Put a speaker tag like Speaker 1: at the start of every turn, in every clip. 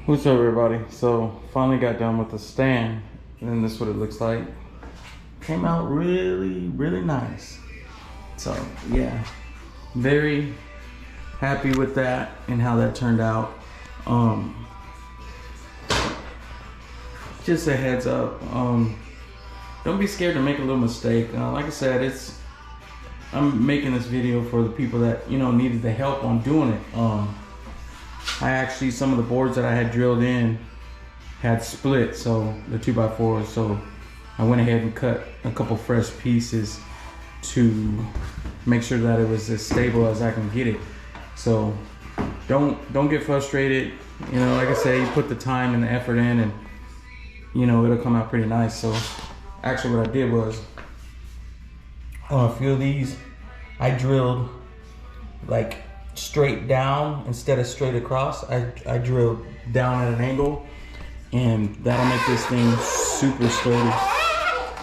Speaker 1: What's up, everybody? So finally got done with the stand, and this is what it looks like. Came out really nice. So yeah, very happy with that and how that turned out. Just a heads up, don't be scared to make a little mistake. Like I said, I'm making this video for the people that needed the help on doing it. I actually, some of the boards that I had drilled in had split, so the 2x4s, so I went ahead and cut a couple fresh pieces to make sure that it was as stable as I can get it. So don't get frustrated. Like I say, you put the time and the effort in, and it'll come out pretty nice. So actually what I did was, on a few of these, I drilled like straight down instead of straight across. I drilled down at an angle, and that'll make this thing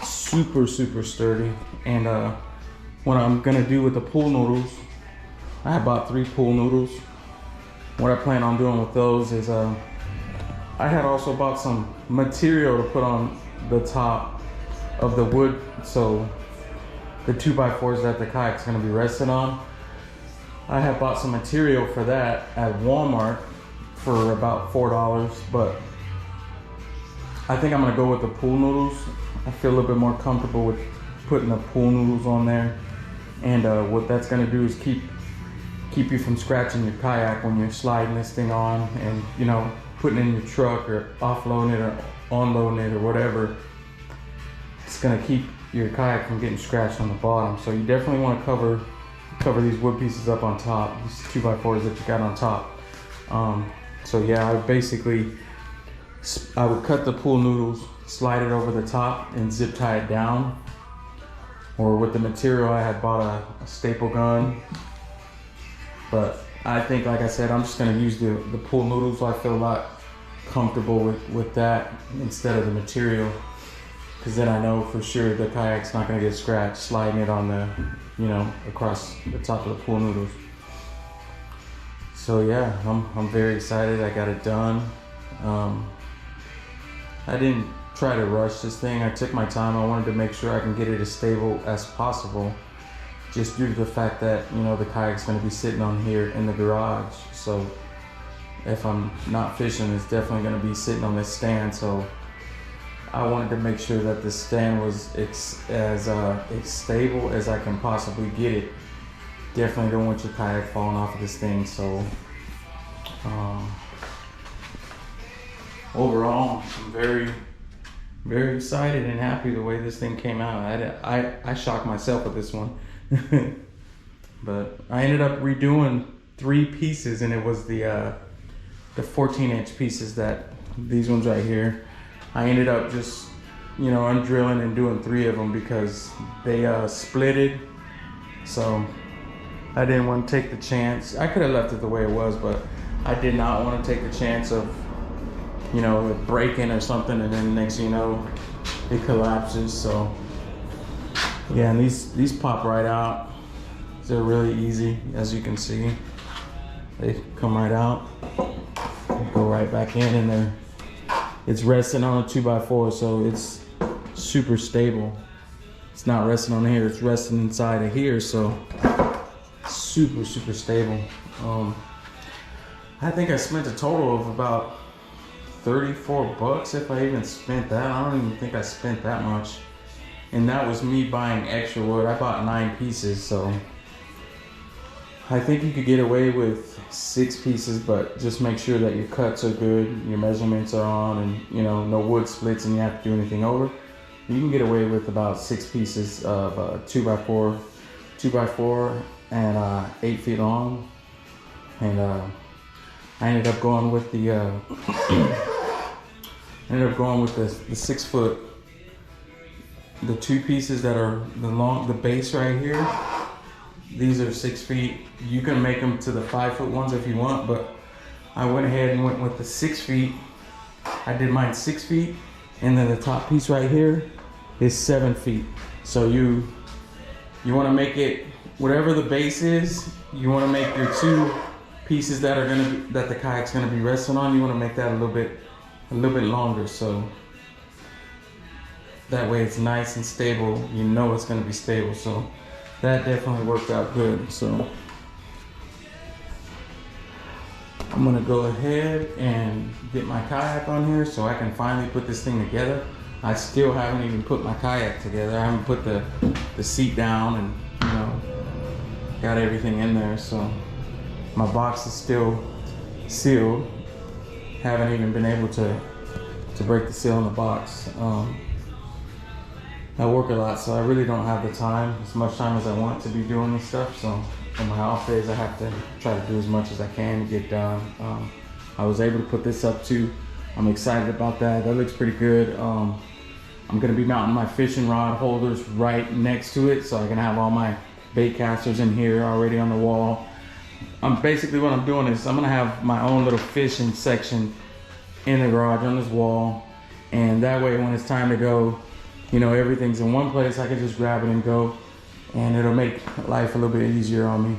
Speaker 1: super sturdy. And what I'm gonna do with the pool noodles, I bought 3 pool noodles. What I plan on doing with those is I had also bought some material to put on the top of the wood, so the 2x4s that the kayak's gonna be resting on. I have bought some material for that at Walmart for about $4, but I think I'm gonna go with the pool noodles. I feel a little bit more comfortable with putting the pool noodles on there, and what that's gonna do is keep you from scratching your kayak when you're sliding this thing on and putting it in your truck or offloading it or unloading it or whatever. It's gonna keep your kayak from getting scratched on the bottom. So you definitely want to cover these wood pieces up on top, these 2x4s that you got on top. So yeah, I would cut the pool noodles, slide it over the top, and zip tie it down. Or with the material, I had bought a staple gun. But I think, like I said, I'm just gonna use the pool noodles. So I feel a lot comfortable with that instead of the material, because then I know for sure the kayak's not gonna get scratched sliding it on the, across the top of the pool noodles. So yeah, I'm very excited. I got it done. I didn't try to rush this thing. I took my time. I wanted to make sure I can get it as stable as possible, just due to the fact that the kayak's gonna be sitting on here in the garage. So if I'm not fishing, it's definitely gonna be sitting on this stand. So I wanted to make sure that the stand was as stable as I can possibly get it. Definitely don't want your kayak falling off of this thing. So overall, I'm very excited and happy the way this thing came out. I shocked myself with this one. But I ended up redoing 3 pieces, and it was the 14-inch pieces, that these ones right here. I ended up just undrilling and doing 3 of them because they splitted. So I didn't want to take the chance. I could have left it the way it was, but I did not want to take the chance of it breaking or something, and then the next thing you know, it collapses. So yeah, and these pop right out. They're really easy, as you can see. They come right out, go right back in, and it's resting on a 2x4, so it's super stable. It's not resting on here, it's resting inside of here, so super stable. I think I spent a total of about $34 if I even spent that. I don't even think I spent that much. And that was me buying extra wood. I bought 9 pieces, so I think you could get away with 6 pieces, but just make sure that your cuts are good, your measurements are on, and no wood splits and you have to do anything over. You can get away with about 6 pieces of 2x4 and 8 feet long. And I ended up going with the 6 foot. The 2 pieces that are the base right here, these are 6 feet. You can make them to the 5 foot ones if you want, but I went ahead and went with the 6 feet. I did mine 6 feet, and then the top piece right here is 7 feet. So you want to make it whatever the base is. You want to make your pieces that the kayak's gonna be resting on, you want to make that a little bit longer, so that way it's nice and stable. You know it's gonna be stable, so that definitely worked out good. So I'm gonna go ahead and get my kayak on here so I can finally put this thing together. I still haven't even put my kayak together. I haven't put the seat down and, you know, got everything in there. So my box is still sealed. Haven't even been able to break the seal in the box. I work a lot, so I really don't have the time, as much time as I want to be doing this stuff. So on my off days, I have to try to do as much as I can to get done. I was able to put this up too. I'm excited about that. That looks pretty good. I'm gonna be mounting my fishing rod holders right next to it, so I can have all my bait casters in here already on the wall. Basically what I'm doing is I'm gonna have my own little fishing section in the garage on this wall, and that way when it's time to go, you know, everything's in one place. I can just grab it and go, and it'll make life a little bit easier on me.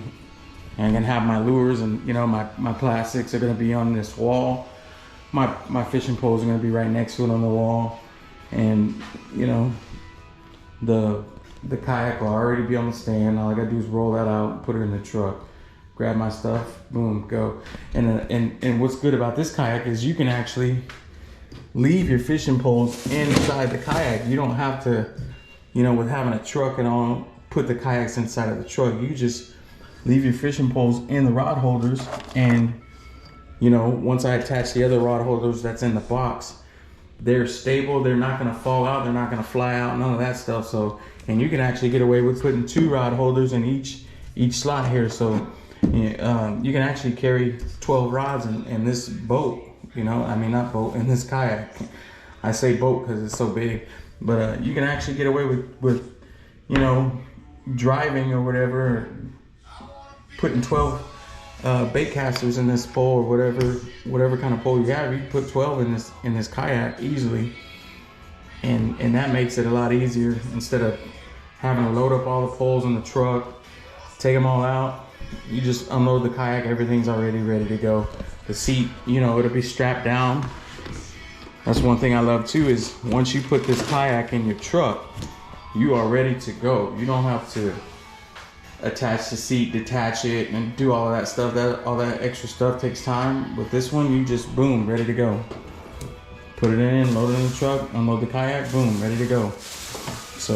Speaker 1: And I'm gonna have my lures and, you know, my plastics are gonna be on this wall. My fishing poles are gonna be right next to it on the wall, and, you know, the kayak will already be on the stand. All I gotta do is roll that out, put it in the truck, grab my stuff, boom, go. And what's good about this kayak is you can actually leave your fishing poles inside the kayak. You don't have to, you know, with having a truck and all, put the kayaks inside of the truck. You just leave your fishing poles in the rod holders, and, you know, once I attach the other rod holders that's in the box, they're stable. They're not gonna fall out. They're not gonna fly out. None of that stuff. So, and you can actually get away with putting 2 rod holders in each slot here. So you can actually carry 12 rods in this boat. You know, I mean, not boat, in this kayak. I say boat because it's so big, but you can actually get away with, you know, driving or whatever, putting 12 bait casters in this pole, or whatever kind of pole you have. You can put 12 in this kayak easily, and that makes it a lot easier. Instead of having to load up all the poles in the truck, take them all out, you just unload the kayak. Everything's already ready to go. The seat, you know, it'll be strapped down. That's one thing I love too, is once you put this kayak in your truck, you are ready to go. You don't have to attach the seat, detach it, and do all of that stuff. All that extra stuff takes time. With this one, you just, boom, ready to go. Put it in, load it in the truck, unload the kayak, boom, ready to go. So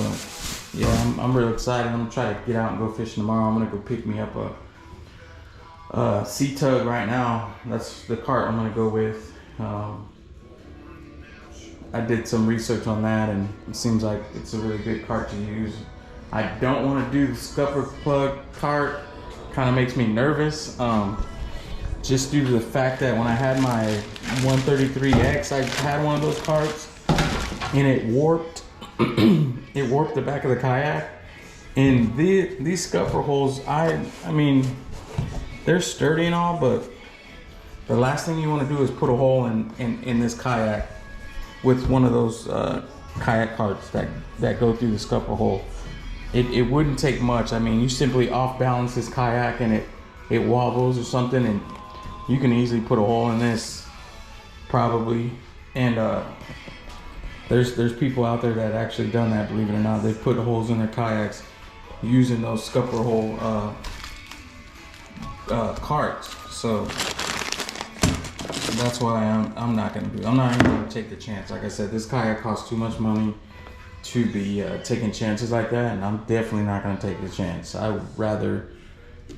Speaker 1: yeah, I'm real excited. I'm gonna try to get out and go fishing tomorrow. I'm gonna go pick me up a sea tug right now. That's the cart I'm gonna go with. I did some research on that, and it seems like it's a really good cart to use. I don't want to do the scupper plug cart. Kind of makes me nervous, just due to the fact that when I had my 133X, I had one of those carts, and it warped. It warped the back of the kayak, and these scupper holes, I mean, they're sturdy and all, but the last thing you want to do is put a hole in this kayak with one of those kayak carts that go through the scupper hole. It wouldn't take much. I mean, you simply off balance this kayak and it wobbles or something, and you can easily put a hole in this, probably. And there's people out there that actually done that, believe it or not. They've put holes in their kayaks using those scupper hole carts. So that's why I'm not gonna do it. I'm not even gonna take the chance. Like I said, this kayak costs too much money to be taking chances like that, and I'm definitely not gonna take the chance. I would rather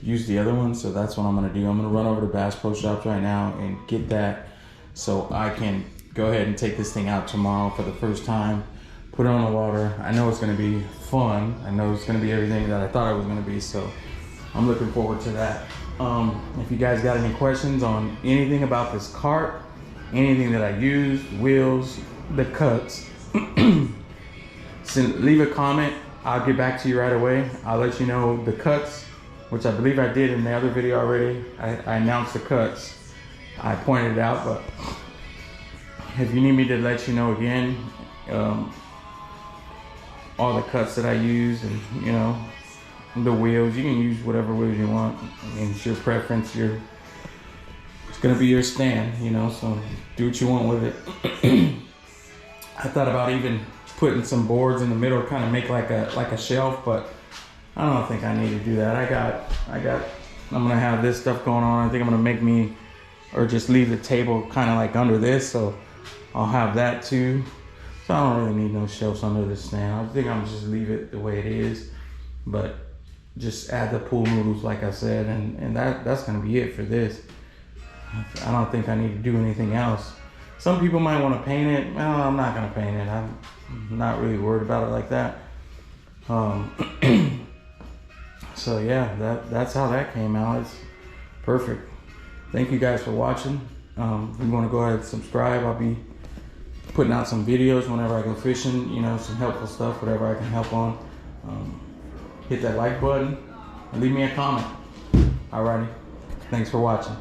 Speaker 1: use the other one, so that's what I'm gonna do. I'm gonna run over to Bass Pro Shops right now and get that, so I can go ahead and take this thing out tomorrow for the first time, put it on the water. I know it's gonna be fun. I know it's gonna be everything that I thought it was gonna be, so I'm looking forward to that. If you guys got any questions on anything about this cart, anything that I used, wheels, the cuts, leave a comment. I'll get back to you right away. I'll let you know the cuts, which I believe I did in the other video already. I announced the cuts. I pointed it out, but if you need me to let you know again, all the cuts that I use, and you know, the wheels, you can use whatever wheels you want. I mean, it's your preference. gonna be your stand, you know, so do what you want with it. I thought about even putting some boards in the middle, kind of make like a shelf, but I don't think I need to do that. I'm gonna have this stuff going on. I think I'm gonna make me, or just leave the table kind of like under this, so I'll have that too. So I don't really need no shelves under this stand. I think I'm gonna just leave it the way it is, but just add the pool noodles like I said, and that's gonna be it for this. I don't think I need to do anything else. Some people might want to paint it. Well, I'm not gonna paint it. I'm not really worried about it like that. So yeah, that's how that came out. It's perfect. Thank you guys for watching. If you want to go ahead and subscribe, I'll be putting out some videos whenever I go fishing, you know, some helpful stuff, whatever I can help on. Hit that like button and leave me a comment. Alrighty, thanks for watching.